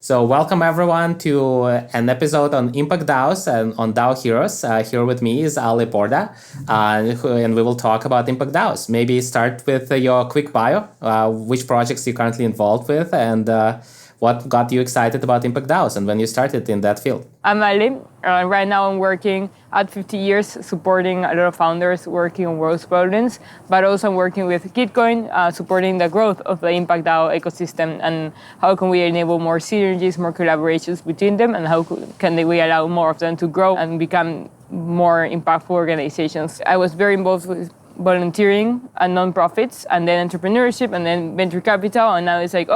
So welcome everyone to an episode on Impact DAOs and on DAO Heroes. Here with me is Ale Borda, and we will talk about Impact DAOs. Maybe start with your quick bio, which projects you're currently involved with, and what got you excited about Impact DAOs and when you started in that field. I'm Ale. Right now I'm working at 50 years supporting a lot of founders working on world problems, but also I'm working with Gitcoin, supporting the growth of the Impact DAO ecosystem and how can we enable more synergies, more collaborations between them, and how can we allow more of them to grow and become more impactful organizations. I was very involved with volunteering and nonprofits and then entrepreneurship and then venture capital, and now it's like,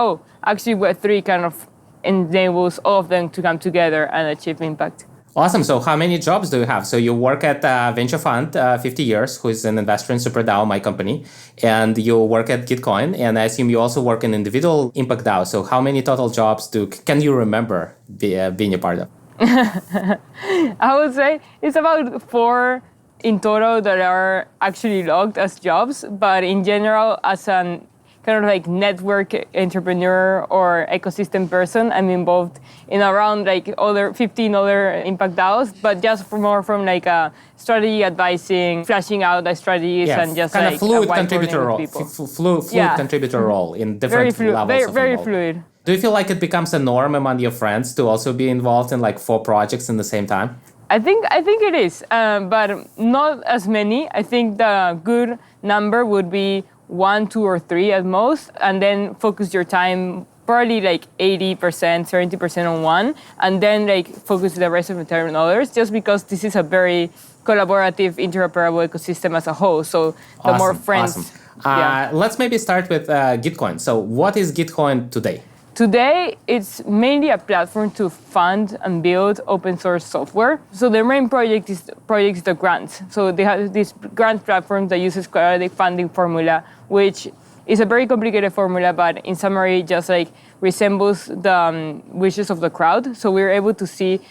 actually Web3 kind of enables all of them to come together and achieve impact. Awesome. So how many jobs do you have? So you work at Venture Fund, 50 years, who is an investor in SuperDAO, my company, and you work at Gitcoin, and I assume you also work in individual Impact DAO. So how many total jobs can you remember being a part of? I would say it's about 4 in total that are actually logged as jobs, but in general, as an kind of like network entrepreneur or ecosystem person, I'm involved in around like 15 other Impact DAOs, but just more from like a strategy advising, flashing out the strategies, and just kind like of fluid contributor role, fluid contributor role in different levels. Very fluid. Do you feel like it becomes a norm among your friends to also be involved in like 4 projects in the same time? I think it is, but not as many. I think the good number would be 1, 2, or 3 at most, and then focus your time probably like 80%, 70% on one, and then like focus the rest of the time on others, just because this is a very collaborative, interoperable ecosystem as a whole. So the more friends. Awesome. Let's maybe start with Gitcoin. So what is Gitcoin today? Today, it's mainly a platform to fund and build open source software. So the main project is the grants. So they have this grant platform that uses quadratic funding formula, which is a very complicated formula, but in summary, just like resembles the wishes of the crowd. So we're able to see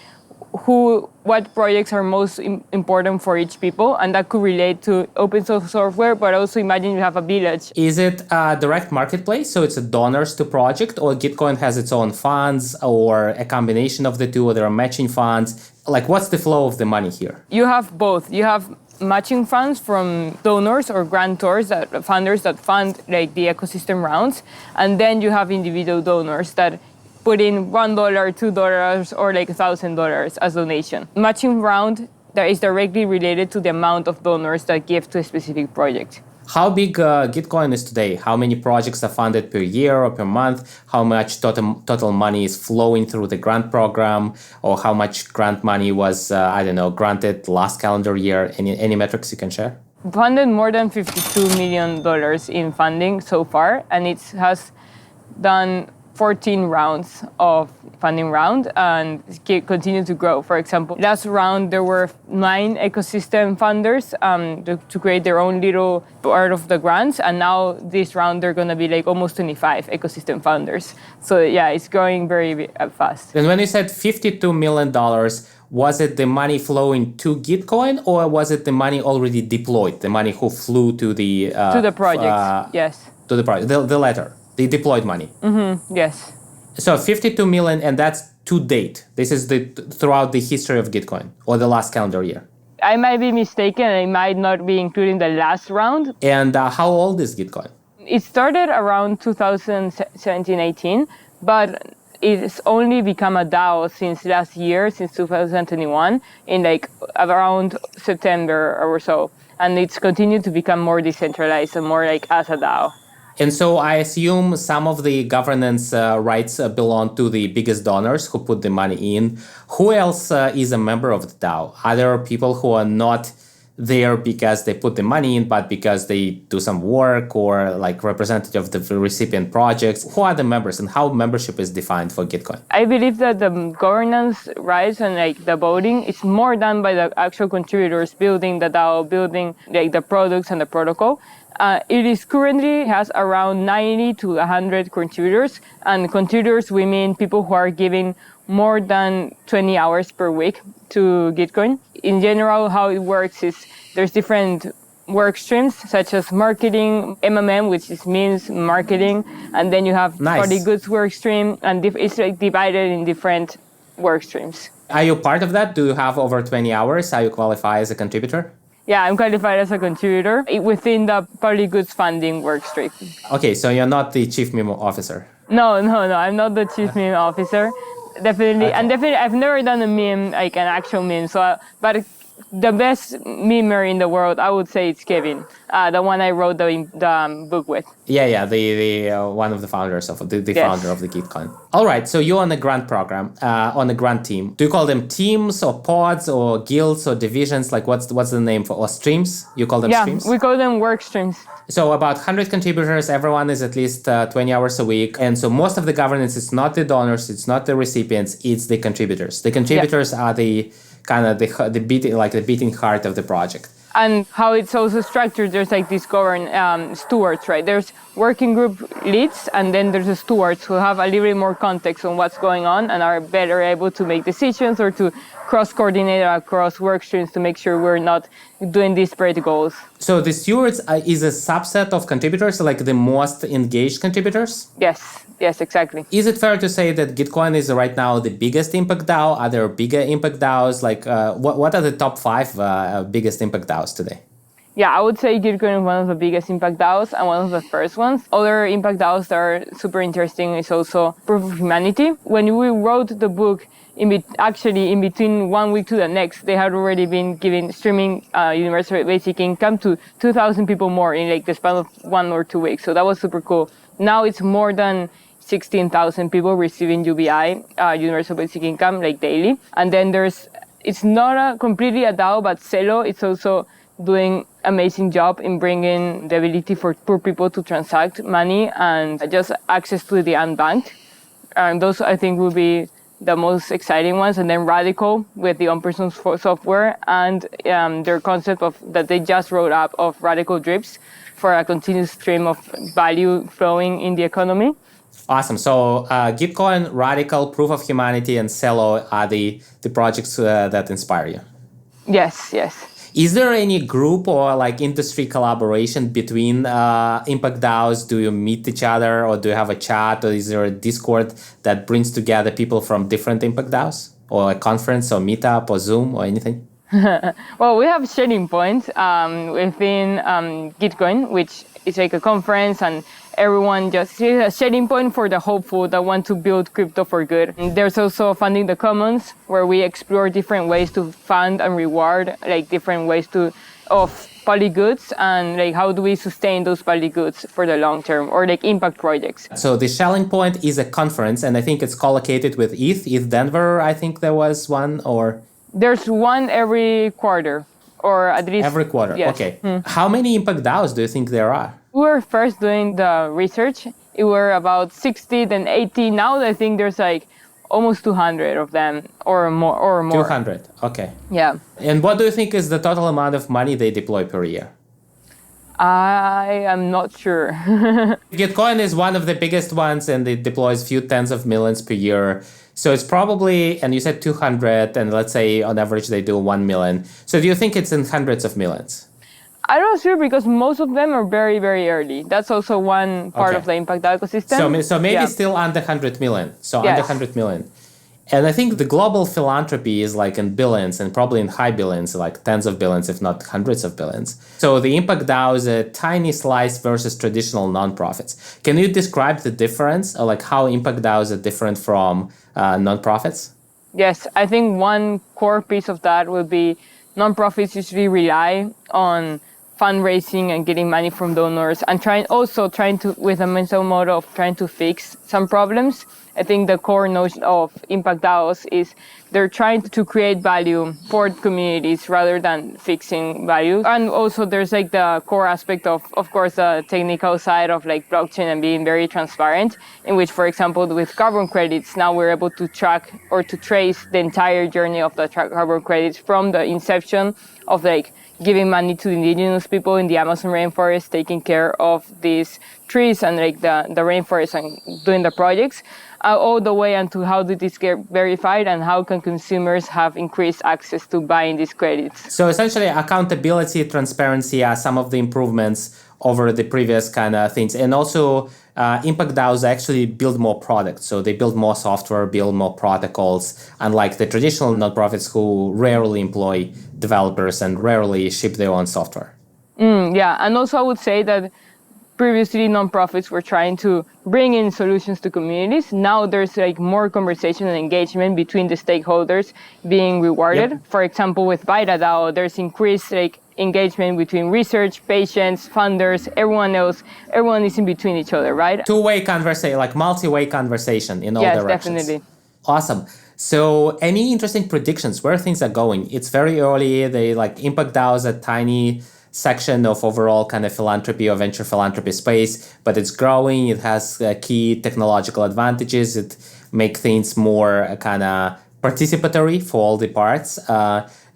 what projects are most important for each people, and that could relate to open source software, but also imagine you have a village. Is it a direct marketplace, so it's a donors to project, or Gitcoin has its own funds, or a combination of the two, or there are matching funds? Like, what's the flow of the money here? You have both. You have matching funds from donors or grantors, funders that fund like the ecosystem rounds, and then you have individual donors that put in $1, $2, or like $1,000 as donation. Matching round that is directly related to the amount of donors that give to a specific project. How big Gitcoin is today? How many projects are funded per year or per month? How much total money is flowing through the grant program? Or how much grant money was, granted last calendar year? Any metrics you can share? Funded more than $52 million in funding so far, and it has done 14 rounds of funding round and continue to grow. For example, last round there were 9 ecosystem funders to create their own little part of the grants, and now this round they're going to be like almost 25 ecosystem founders. So yeah, it's growing very fast. And when you said $52 million, was it the money flowing to Gitcoin, or was it the money already deployed, the money who flew to the project? Yes. To the project, the letter. The deployed money. Mm-hmm. Yes. So 52 million, and that's to date. This is throughout the history of Gitcoin, or the last calendar year. I might be mistaken. I might not be including the last round. And how old is Gitcoin? It started around 2017-18, but it's only become a DAO since last year, since 2021, in like around September or so. And it's continued to become more decentralized and more like as a DAO. And so I assume some of the governance rights belong to the biggest donors who put the money in. Who else is a member of the DAO? Are there people who are not there because they put the money in, but because they do some work or like representative of the recipient projects? Who are the members and how membership is defined for Gitcoin? I believe that the governance rights and like the voting is more done by the actual contributors building the DAO, building like the products and the protocol. It is currently has around 90 to 100 contributors, and contributors we mean people who are giving more than 20 hours per week to Gitcoin. In general, how it works is there's different work streams such as marketing, MMM, which means marketing, and then you have party goods work stream, and it's like divided in different work streams. Are you part of that? Do you have over 20 hours? Are you qualified as a contributor? Yeah, I'm qualified as a contributor within the party goods funding work stream. Okay, so you're not the chief meme officer. No, I'm not the chief meme officer. Definitely, and definitely, I've never done a meme, like an actual meme. But the best memer in the world, I would say it's Kevin, the one I wrote the book with. Yeah, the one of the founders of the founder of the Gitcoin. All right, so you're on a grant program, on a grant team. Do you call them teams or pods or guilds or divisions? Like what's the name for, or streams? You call them streams? Yeah, we call them work streams. So about 100 contributors, everyone is at least 20 hours a week. And so most of the governance is not the donors, it's not the recipients, it's the contributors. The contributors are the kind of the beating heart of the project. And how it's also structured, there's like these stewards, right? There's working group leads, and then there's the stewards who have a little bit more context on what's going on and are better able to make decisions or to cross-coordinate across work streams to make sure we're not doing disparate goals. So the stewards is a subset of contributors, like the most engaged contributors? Yes, exactly. Is it fair to say that Gitcoin is right now the biggest Impact DAO? Are there bigger Impact DAOs? Like, what are the top 5 biggest Impact DAOs today? Yeah, I would say Gitcoin is one of the biggest Impact DAOs and one of the first ones. Other Impact DAOs that are super interesting is also Proof of Humanity. When we wrote the book, in between 1 week to the next, they had already been giving streaming universal basic income to 2,000 people more in like the span of 1 or 2 weeks. So that was super cool. Now it's more than 16,000 people receiving UBI, universal basic income, like daily. And then it's not completely a DAO, but Celo, it's also doing amazing job in bringing the ability for poor people to transact money and just access to the unbanked. And those, I think, will be the most exciting ones. And then Radical with the on-person software and their concept that they just wrote up of Radical Drips for a continuous stream of value flowing in the economy. Awesome. So Gitcoin, Radical, Proof of Humanity, and Celo are the projects that inspire you. Yes. Is there any group or like industry collaboration between Impact DAOs? Do you meet each other, or do you have a chat, or is there a Discord that brings together people from different Impact DAOs, or a conference or meetup or Zoom or anything? Well, we have sharing points within Gitcoin, which is like a conference, and everyone just is a sharing point for the hopeful that want to build crypto for good. And there's also Funding the Commons, where we explore different ways to fund and reward, like different ways of poly goods, and like how do we sustain those poly goods for the long term, or like impact projects. So the Shelling Point is a conference, and I think it's collocated with ETHDenver. I think there was one, or there's one every quarter, or at least every quarter. Yes. Okay. How many Impact DAOs do you think there are? We were first doing the research. It were about 60, then 80. Now I think there's like almost 200 of them or more. 200, okay. Yeah. And what do you think is the total amount of money they deploy per year? I am not sure. Gitcoin is one of the biggest ones, and it deploys few tens of millions per year. So it's probably, and you said 200, and let's say on average they do 1 million. So do you think it's in hundreds of millions? I'm not sure, because most of them are very, very early. That's also one part of the Impact DAO ecosystem. So maybe still under 100 million. So under 100 million. And I think the global philanthropy is like in billions, and probably in high billions, like tens of billions, if not hundreds of billions. So the Impact DAO is a tiny slice versus traditional nonprofits. Can you describe the difference, or like how Impact DAOs are different from nonprofits? Yes, I think one core piece of that would be nonprofits usually rely on fundraising and getting money from donors, and trying to, with a mental model of trying to fix some problems. I think the core notion of Impact DAOs is they're trying to create value for communities rather than fixing value. And also there's like the core aspect of course, the technical side of like blockchain and being very transparent, in which, for example, with carbon credits, now we're able to track or to trace the entire journey of the carbon credits from the inception of like giving money to indigenous people in the Amazon rainforest, taking care of these trees and like the rainforest and doing the projects, all the way into how did this get verified and how can consumers have increased access to buying these credits. So essentially accountability, transparency are some of the improvements over the previous kind of things. And also Impact DAOs actually build more products. So they build more software, build more protocols, unlike the traditional nonprofits who rarely employ developers and rarely ship their own software. Yeah, and also I would say that previously nonprofits were trying to bring in solutions to communities. Now there's like more conversation and engagement between the stakeholders being rewarded. Yep. For example, with Beta DAO, there's increased like engagement between research, patients, funders, everyone else. Everyone is in between each other, right? Two-way conversation, like multi-way conversation in all directions. Yes, definitely. Awesome. So any interesting predictions where things are going? It's very early. They like Impact DAOs, a tiny section of overall kind of philanthropy or venture philanthropy space, but it's growing. It has key technological advantages. It makes things more kind of participatory for all the parts.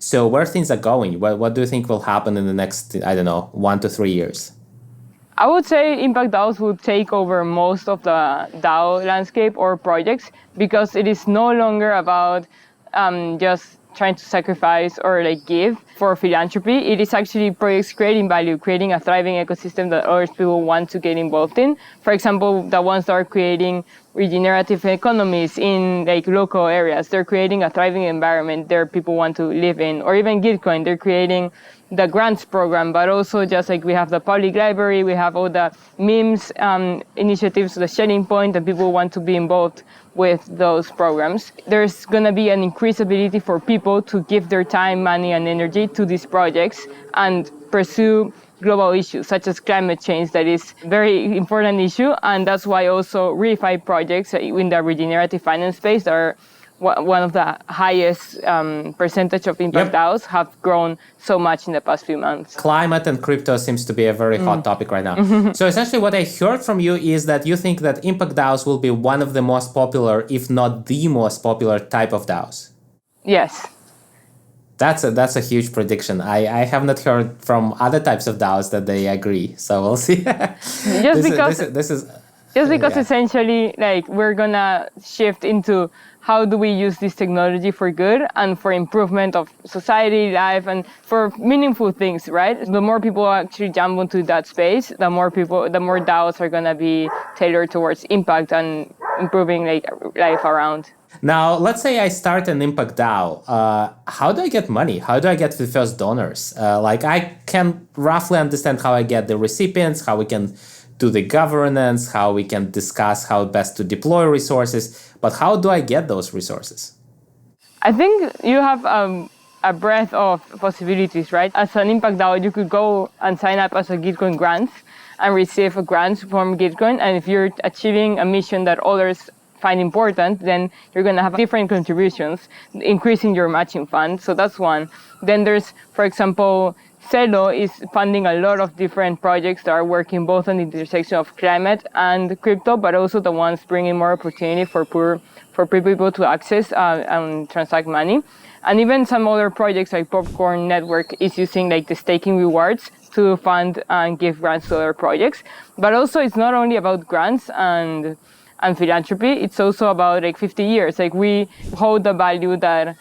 So where things are going? What do you think will happen in the next, 1 to 3 years? I would say Impact DAOs will take over most of the DAO landscape or projects because it is no longer about just trying to sacrifice or like give for philanthropy. It is actually projects creating value, creating a thriving ecosystem that other people want to get involved in. For example, the ones that are creating regenerative economies in like local areas, they're creating a thriving environment there people want to live in. Or even Gitcoin, they're creating the grants program, but also just like we have the public library, we have all the memes initiatives, the sharing point, and people want to be involved with those programs. There's going to be an increased ability for people to give their time, money, and energy to these projects and pursue global issues such as climate change. That is a very important issue, and that's why also refi projects in the regenerative finance space are one of the highest percentage of Impact DAOs have grown so much in the past few months. Climate and crypto seems to be a very hot topic right now. So essentially what I heard from you is that you think that Impact DAOs will be one of the most popular, if not the most popular type of DAOs. Yes. That's a huge prediction. I have not heard from other types of DAOs that they agree. So we'll see. Just because essentially like we're gonna shift into how do we use this technology for good and for improvement of society, life, and for meaningful things, right? The more people actually jump into that space, the more DAOs are gonna be tailored towards impact and improving like life around. Now, let's say I start an Impact DAO. How do I get money? How do I get the first donors? I can roughly understand how I get the recipients, how we can do the governance, how we can discuss how best to deploy resources, but how do I get those resources? I think you have a breadth of possibilities, right? As an Impact DAO, you could go and sign up as a Gitcoin grant and receive a grant from Gitcoin, and if you're achieving a mission that others find important, then you're going to have different contributions, increasing your matching fund. So that's one. Then there's, for example, Celo is funding a lot of different projects that are working both on the intersection of climate and crypto, but also the ones bringing more opportunity for poor people to access and transact money. And even some other projects like Popcorn Network is using like the staking rewards to fund and give grants to other projects. But also it's not only about grants and philanthropy, it's also about like 50 years. Like we hold the value that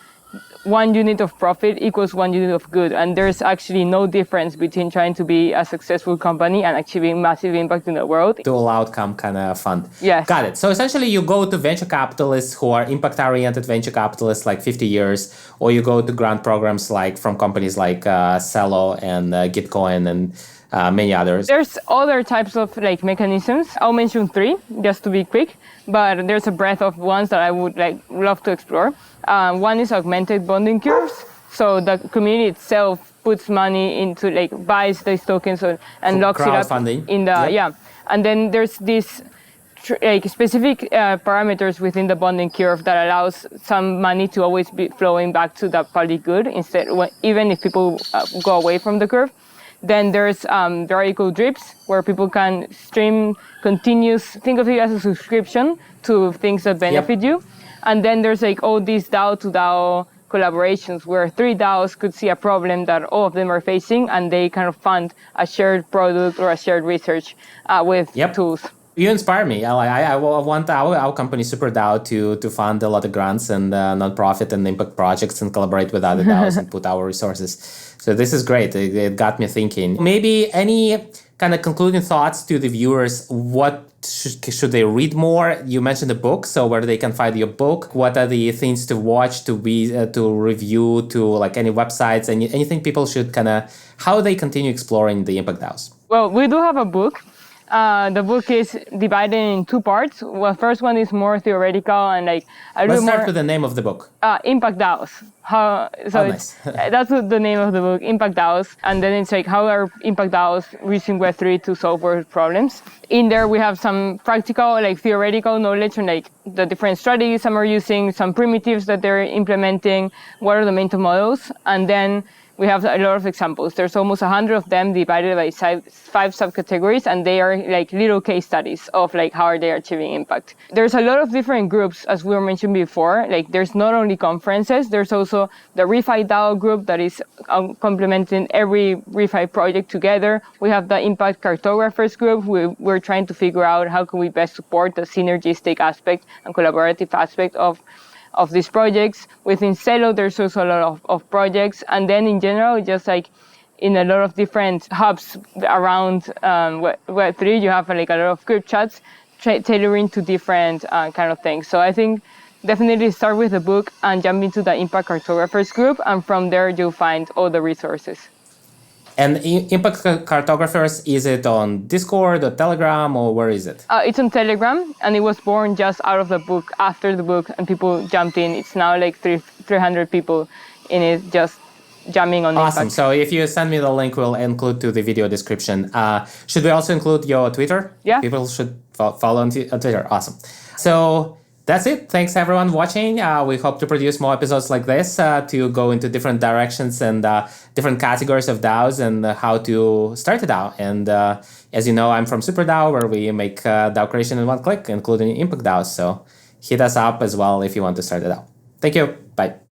1 unit of profit equals 1 unit of good. And there's actually no difference between trying to be a successful company and achieving massive impact in the world. Dual outcome kind of fund. Yes. Got it. So essentially you go to venture capitalists who are impact-oriented venture capitalists like 50 years, or you go to grant programs like from companies like Celo and Gitcoin and many others. There's other types of like mechanisms. I'll mention 3 just to be quick, but there's a breadth of ones that I would love to explore. One is augmented bonding curves. So the community itself puts money into buys these tokens and locks it up in the And then there's this specific parameters within the bonding curve that allows some money to always be flowing back to the public good even if people go away from the curve. Then there's vehicle drips where people can stream continuous, think of it as a subscription to things that benefit you. And then there's all these DAO to DAO collaborations where 3 DAOs could see a problem that all of them are facing, and they kind of fund a shared product or a shared research with tools. You inspire me. I want our company, SuperDAO, to fund a lot of grants and nonprofit and impact projects and collaborate with other DAOs and put our resources. So this is great. It got me thinking. Maybe any kind of concluding thoughts to the viewers. What should they read more? You mentioned the book, so where they can find your book. What are the things to watch, to review, to like any websites, anything people should how they continue exploring the Impact DAOs? Well, we do have a book. The book is divided in 2 parts. Well, first one is more theoretical and like Let's start with the name of the book. Impact DAOs. Nice. That's the name of the book, Impact DAOs. And then it's like, how are Impact DAOs using Web3 to solve world problems? In there, we have some practical, like theoretical knowledge on like the different strategies some are using, some primitives that they're implementing, what are the mental models, and then we have a lot of examples. There's almost 100 of them divided by 5 subcategories, and they are like little case studies of like how are they achieving impact. There's a lot of different groups, as we were mentioned before. Like there's not only conferences, there's also the ReFi DAO group that is complementing every ReFi project together. We have the Impact Cartographers group. We're trying to figure out how can we best support the synergistic aspect and collaborative aspect of these projects. Within Celo, there's also a lot of projects. And then in general, just like in a lot of different hubs around Web3, you have like a lot of group chats tailoring to different kind of things. So I think definitely start with the book and jump into the Impact Cartographers group. And from there, you'll find all the resources. And Impact Cartographers, is it on Discord or Telegram, or where is it? It's on Telegram, and it was born just out of the book, after the book, and people jumped in. It's now like 300 people in it, just jamming on Awesome. Impact. So if you send me the link, we'll include to the video description. Should we also include your Twitter? Yeah. People should follow on Twitter. Awesome. So that's it. Thanks everyone watching. We hope to produce more episodes like this to go into different directions and different categories of DAOs and how to start a DAO. And as you know, I'm from SuperDAO, where we make DAO creation in one click, including Impact DAOs. So hit us up as well if you want to start a DAO. Thank you. Bye.